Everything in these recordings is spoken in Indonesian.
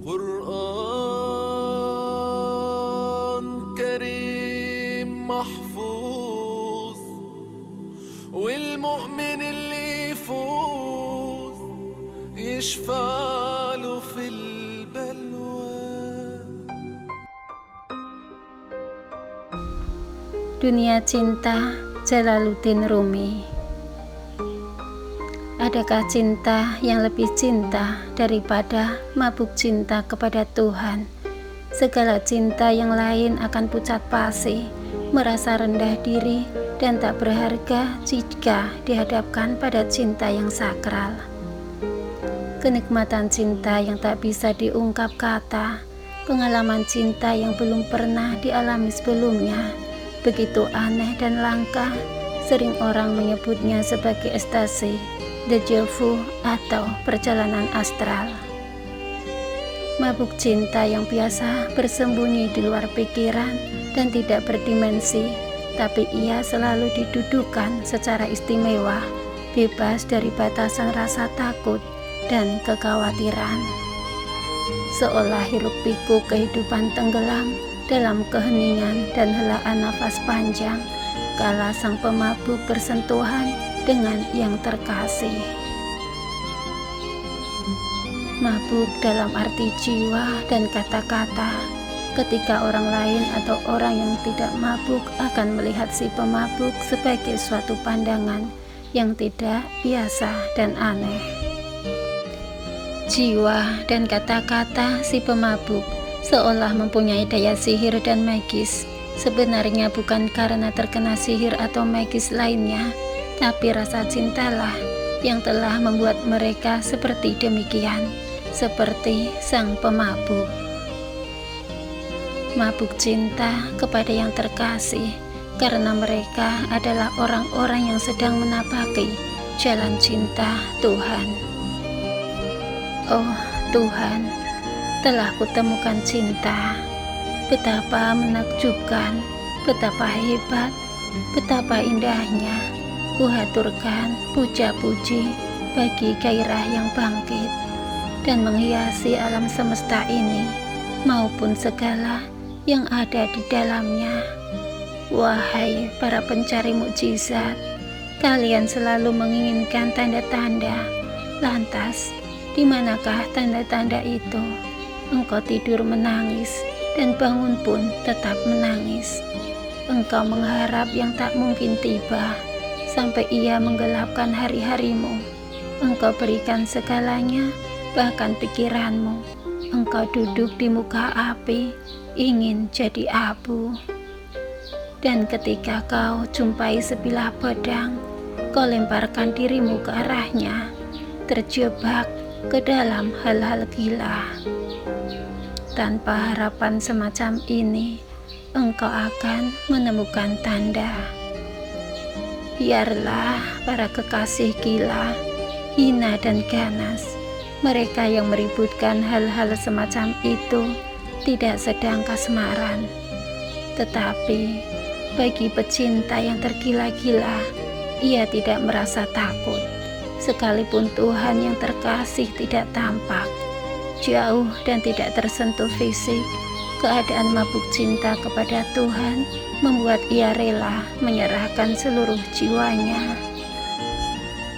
قرآن كريم محفوظ، والمؤمن اللي يفوز يشفع له في البلوى. Dunia Cinta, Jalaluddin Rumi. Adakah cinta yang lebih cinta daripada mabuk cinta kepada Tuhan? Segala cinta yang lain akan pucat pasi, merasa rendah diri, dan tak berharga jika dihadapkan pada cinta yang sakral. Kenikmatan cinta yang tak bisa diungkap kata, pengalaman cinta yang belum pernah dialami sebelumnya, begitu aneh dan langka, sering orang menyebutnya sebagai ekstasi, déjà vu, atau perjalanan astral. Mabuk cinta yang biasa bersembunyi di luar pikiran dan tidak berdimensi, tapi ia selalu didudukan secara istimewa, bebas dari batasan rasa takut dan kekhawatiran. Seolah hiruk pikuk kehidupan tenggelam dalam keheningan dan helaan nafas panjang, kala sang pemabuk bersentuhan dengan yang terkasih. Mabuk dalam arti jiwa dan kata-kata. Ketika orang lain atau orang yang tidak mabuk akan melihat si pemabuk sebagai suatu pandangan yang tidak biasa dan aneh. Jiwa dan kata-kata si pemabuk seolah mempunyai daya sihir dan magis. Sebenarnya bukan karena terkena sihir atau magis lainnya, tapi rasa cintalah yang telah membuat mereka seperti demikian, seperti sang pemabuk. Mabuk cinta kepada yang terkasih, karena mereka adalah orang-orang yang sedang menapaki jalan cinta Tuhan. Oh Tuhan, telah kutemukan cinta. Betapa menakjubkan, betapa hebat, betapa indahnya. Kuhaturkan puja-puji bagi gairah yang bangkit dan menghiasi alam semesta ini maupun segala yang ada di dalamnya. Wahai para pencari mukjizat, kalian selalu menginginkan tanda-tanda. Lantas, di manakah tanda-tanda itu? Engkau tidur menangis dan bangun pun tetap menangis. Engkau mengharap yang tak mungkin tiba, sampai ia menggelapkan hari-harimu. Engkau berikan segalanya, bahkan pikiranmu. Engkau duduk di muka api, ingin jadi abu. Dan ketika kau jumpai sebilah pedang, kau lemparkan dirimu ke arahnya, terjebak ke dalam hal-hal gila. Tanpa harapan semacam ini, engkau akan menemukan tanda. Biarlah para kekasih gila, hina dan ganas, mereka yang meributkan hal-hal semacam itu tidak sedang kasmaran. Tetapi bagi pecinta yang tergila-gila, ia tidak merasa takut. Sekalipun Tuhan yang terkasih tidak tampak, jauh dan tidak tersentuh fisik, keadaan mabuk cinta kepada Tuhan membuat ia rela menyerahkan seluruh jiwanya.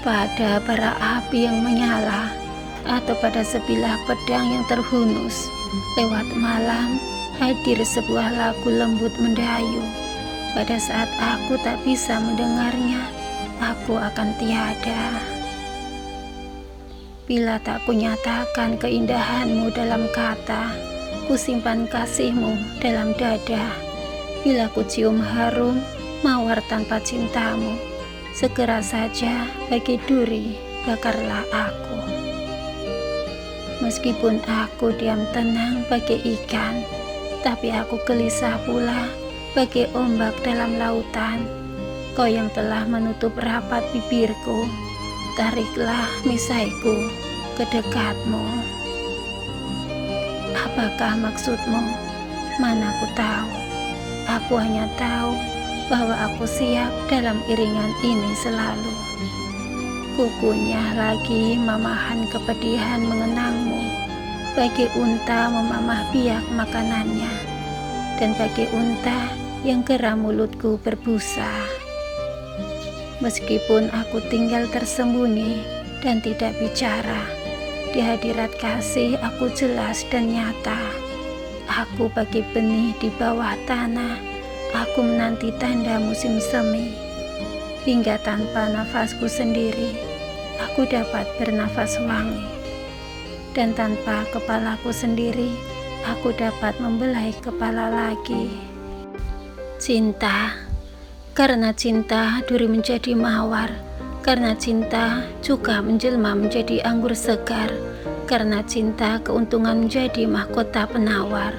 Pada bara api yang menyala, atau pada sebilah pedang yang terhunus, lewat malam hadir sebuah lagu lembut mendayu. Pada saat aku tak bisa mendengarnya, aku akan tiada. Bila tak kunyatakan keindahanmu dalam kata, kusimpan kasihmu dalam dada. Bila ku cium harum mawar tanpa cintamu, segera saja bagi duri bakarlah aku. Meskipun aku diam tenang bagai ikan, tapi aku gelisah pula bagai ombak dalam lautan. Kau yang telah menutup rapat bibirku, tariklah misaiku ke dekatmu. Apakah maksudmu? Mana aku tahu. Aku hanya tahu bahwa aku siap dalam iringan ini selalu. Kukunyah lagi mamahan kepedihan mengenangmu. bagi unta memamah biak makanannya, dan bagi unta yang geram mulutku berbusa. Meskipun aku tinggal tersembunyi dan tidak bicara, di hadirat kasih aku jelas dan nyata. Aku bagi benih di bawah tanah, aku menanti tanda musim semi. Hingga tanpa nafasku sendiri, aku dapat bernafas wangi. Dan tanpa kepalaku sendiri, aku dapat membelai kepala lagi. Cinta, karena cinta duri menjadi mawar, karena cinta juga menjelma menjadi anggur segar, karena cinta keuntungan menjadi mahkota penawar,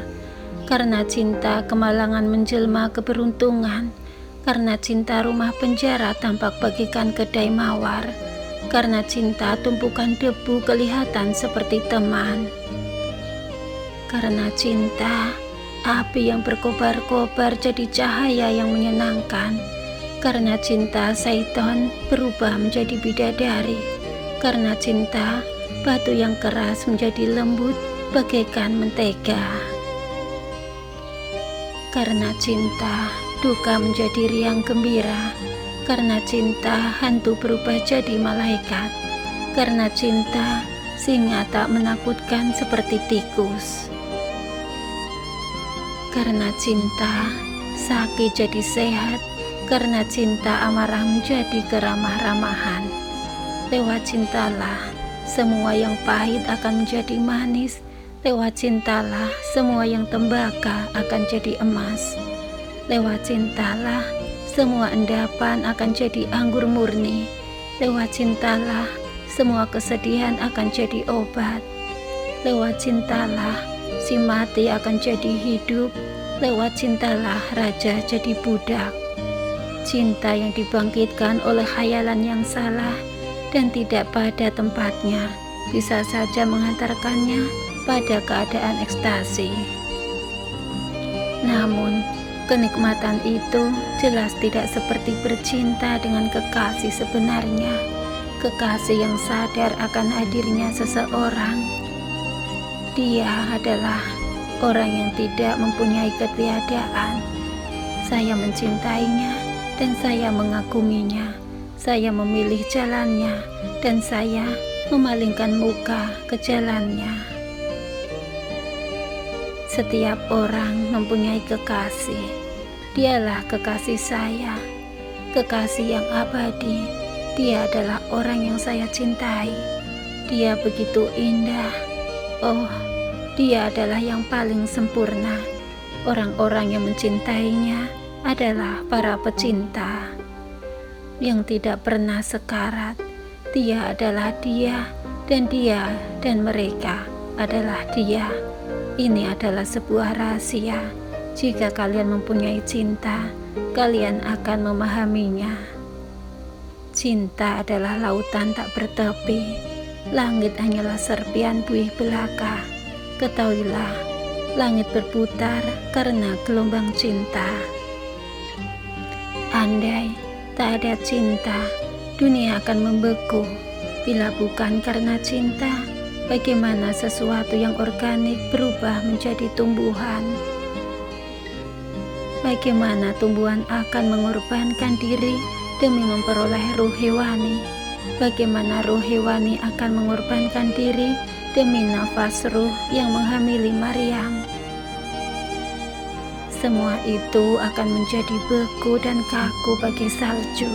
karena cinta kemalangan menjelma keberuntungan, karena cinta rumah penjara tampak bagikan kedai mawar, karena cinta tumpukan debu kelihatan seperti teman, karena cinta api yang berkobar-kobar jadi cahaya yang menyenangkan, karena cinta syaitan berubah menjadi bidadari, karena cinta batu yang keras menjadi lembut bagaikan mentega, karena cinta duka menjadi riang gembira, karena cinta hantu berubah jadi malaikat, karena cinta singa tak menakutkan seperti tikus, karena cinta sakit jadi sehat, karena cinta amarah menjadi keramah-ramahan. Lewat cintalah semua yang pahit akan menjadi manis, lewat cintalah semua yang tembaga akan jadi emas, lewat cintalah semua endapan akan jadi anggur murni, lewat cintalah semua kesedihan akan jadi obat, lewat cintalah si mati akan jadi hidup, lewat cintalah raja jadi budak. Cinta yang dibangkitkan oleh khayalan yang salah dan tidak pada tempatnya bisa saja mengantarkannya pada keadaan ekstasi. Namun, kenikmatan itu jelas tidak seperti bercinta dengan kekasih sebenarnya, kekasih yang sadar akan hadirnya seseorang. Dia adalah orang yang tidak mempunyai ketiadaan. Saya mencintainya dan saya mengaguminya. Saya memilih jalannya dan saya memalingkan muka ke jalannya. Setiap orang mempunyai kekasih. Dialah kekasih saya, kekasih yang abadi. Dia adalah orang yang saya cintai. Dia begitu indah. Oh, dia adalah yang paling sempurna. Orang-orang yang mencintainya adalah para pecinta yang tidak pernah sekarat. Dia adalah dia dan mereka adalah dia. Ini adalah sebuah rahasia. Jika kalian mempunyai cinta, kalian akan memahaminya. Cinta adalah lautan tak bertepi. Langit hanyalah serpian buih belaka. Ketahuilah, langit berputar karena gelombang cinta. Andai tak ada cinta, dunia akan membeku. Bila bukan karena cinta, bagaimana sesuatu yang organik berubah menjadi tumbuhan? Bagaimana tumbuhan akan mengorbankan diri demi memperoleh ruh hewani? Bagaimana ruh hewani akan mengorbankan diri demi nafas ruh yang menghamili Maryam? Semua itu akan menjadi beku dan kaku bagi salju,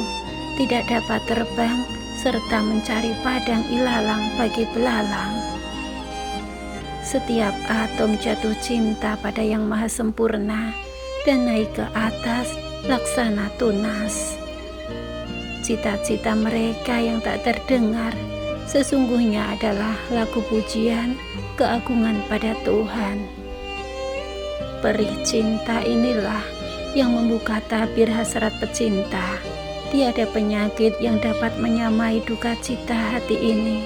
tidak dapat terbang, serta mencari padang ilalang bagi belalang. Setiap atom jatuh cinta pada yang maha sempurna dan naik ke atas laksana tunas. Cita-cita mereka yang tak terdengar sesungguhnya adalah lagu pujian keagungan pada Tuhan. Perih cinta inilah yang membuka tabir hasrat pecinta. Tiada penyakit yang dapat menyamai duka cita hati ini.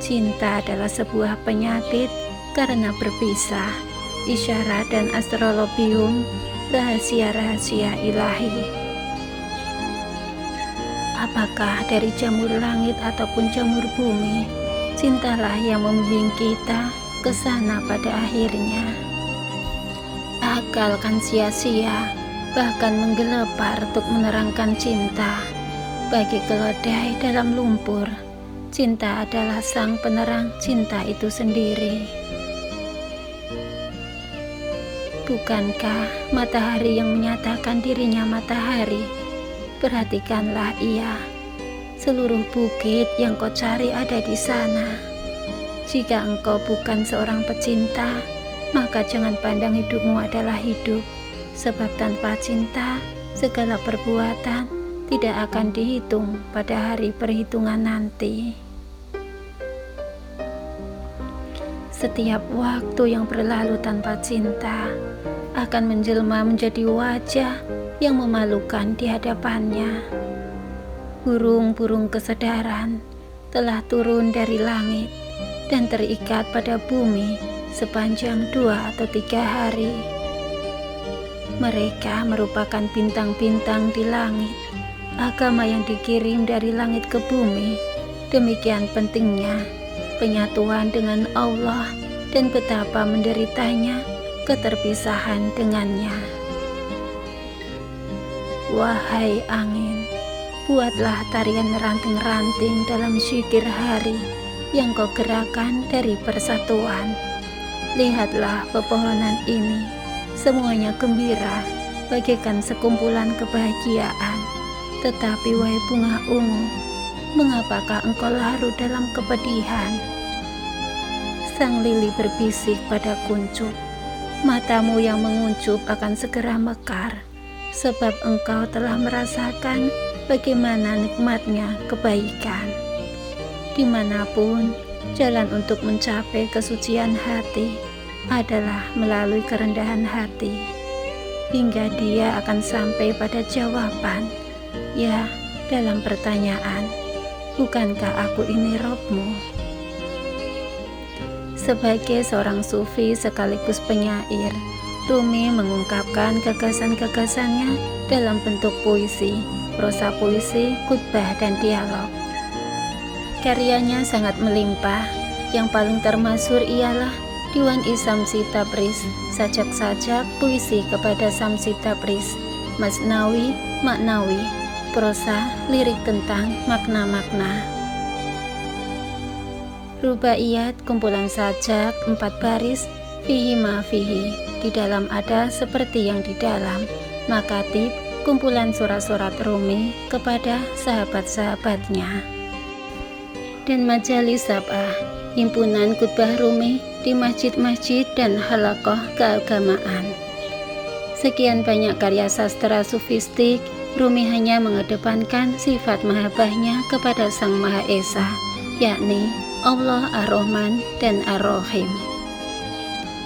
Cinta adalah sebuah penyakit karena berpisah. Isyarat dan astrologium, rahasia-rahasia ilahi. Apakah dari jamur langit ataupun jamur bumi, cintalah yang membimbing kita ke sana pada akhirnya. Akal kan sia-sia, bahkan menggelepar untuk menerangkan cinta. Bagi keledai dalam lumpur, cinta adalah sang penerang cinta itu sendiri. Bukankah matahari yang menyatakan dirinya matahari? Perhatikanlah ia. Seluruh bukit yang kau cari ada di sana. Jika engkau bukan seorang pecinta, maka jangan pandang hidupmu adalah hidup. Sebab tanpa cinta, segala perbuatan tidak akan dihitung pada hari perhitungan nanti. Setiap waktu yang berlalu tanpa cinta akan menjelma menjadi wajah yang memalukan di hadapannya. Burung-burung kesadaran telah turun dari langit dan terikat pada bumi sepanjang 2 atau 3 hari. Mereka merupakan bintang-bintang di langit, agama yang dikirim dari langit ke bumi. Demikian pentingnya penyatuan dengan Allah dan betapa menderitanya keterpisahan dengannya. Wahai angin, buatlah tarian ranting-ranting dalam zikir hari yang kau gerakan dari persatuan. Lihatlah pepohonan ini, semuanya gembira, bagaikan sekumpulan kebahagiaan. Tetapi wahai bunga ungu, mengapakah engkau larut dalam kepedihan? Sang lili berbisik pada kuncup, matamu yang menguncup akan segera mekar, sebab engkau telah merasakan bagaimana nikmatnya kebaikan. Dimanapun, jalan untuk mencapai kesucian hati adalah melalui kerendahan hati, hingga dia akan sampai pada jawaban, ya, dalam pertanyaan, bukankah aku ini Robmu? Sebagai seorang sufi sekaligus penyair, Rumi mengungkapkan gagasan-gagasannya dalam bentuk puisi, prosa puisi, khutbah, dan dialog. Karyanya sangat melimpah. Yang paling termasyhur ialah Diwan Samsi Tabriz, sajak-sajak puisi kepada Samsi Tabriz, Masnawi, maknawi, prosa, lirik tentang makna-makna. Rubaiyat, kumpulan sajak 4 baris, fihi ma fihi, di dalam ada seperti yang di dalam. Makatib, kumpulan surat-surat Rumi kepada sahabat-sahabatnya. Dan majalis sab'ah, himpunan khutbah Rumi di masjid-masjid dan halaqah keagamaan. Sekian banyak karya sastra sufistik, Rumi hanya mengedepankan sifat mahabbahnya kepada Sang Maha Esa, yakni Allah Ar-Rahman dan Ar-Rahim.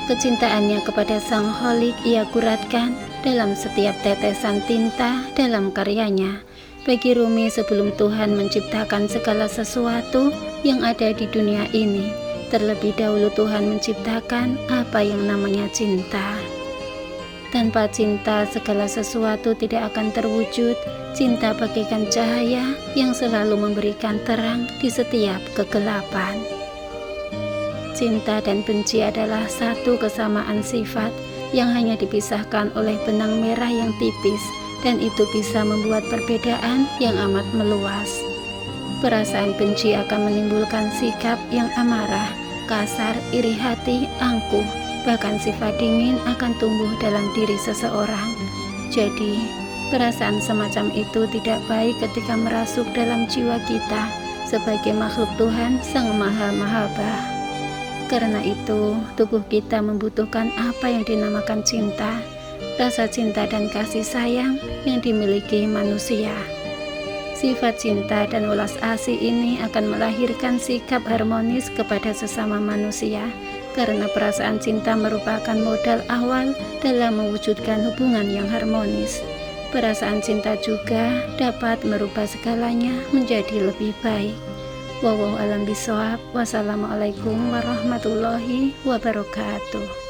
Kecintaannya kepada Sang Khalik ia guratkan dalam setiap tetesan tinta dalam karyanya. Bagi Rumi, sebelum Tuhan menciptakan segala sesuatu yang ada di dunia ini, terlebih dahulu Tuhan menciptakan apa yang namanya cinta. Tanpa cinta, segala sesuatu tidak akan terwujud. Cinta bagaikan cahaya yang selalu memberikan terang di setiap kegelapan. Cinta dan benci adalah satu kesamaan sifat yang hanya dipisahkan oleh benang merah yang tipis, dan itu bisa membuat perbedaan yang amat meluas. Perasaan benci akan menimbulkan sikap yang amarah, kasar, iri hati, angkuh, bahkan sifat dingin akan tumbuh dalam diri seseorang. Jadi, perasaan semacam itu tidak baik ketika merasuk dalam jiwa kita sebagai makhluk Tuhan Sang Maha Mahabbah. Karena itu, tubuh kita membutuhkan apa yang dinamakan cinta, rasa cinta dan kasih sayang yang dimiliki manusia. Sifat cinta dan welas asih ini akan melahirkan sikap harmonis kepada sesama manusia, karena perasaan cinta merupakan modal awal dalam mewujudkan hubungan yang harmonis. Perasaan cinta juga dapat merubah segalanya menjadi lebih baik. Wallahu a'lam bishawab. Wassalamualaikum warahmatullahi wabarakatuh.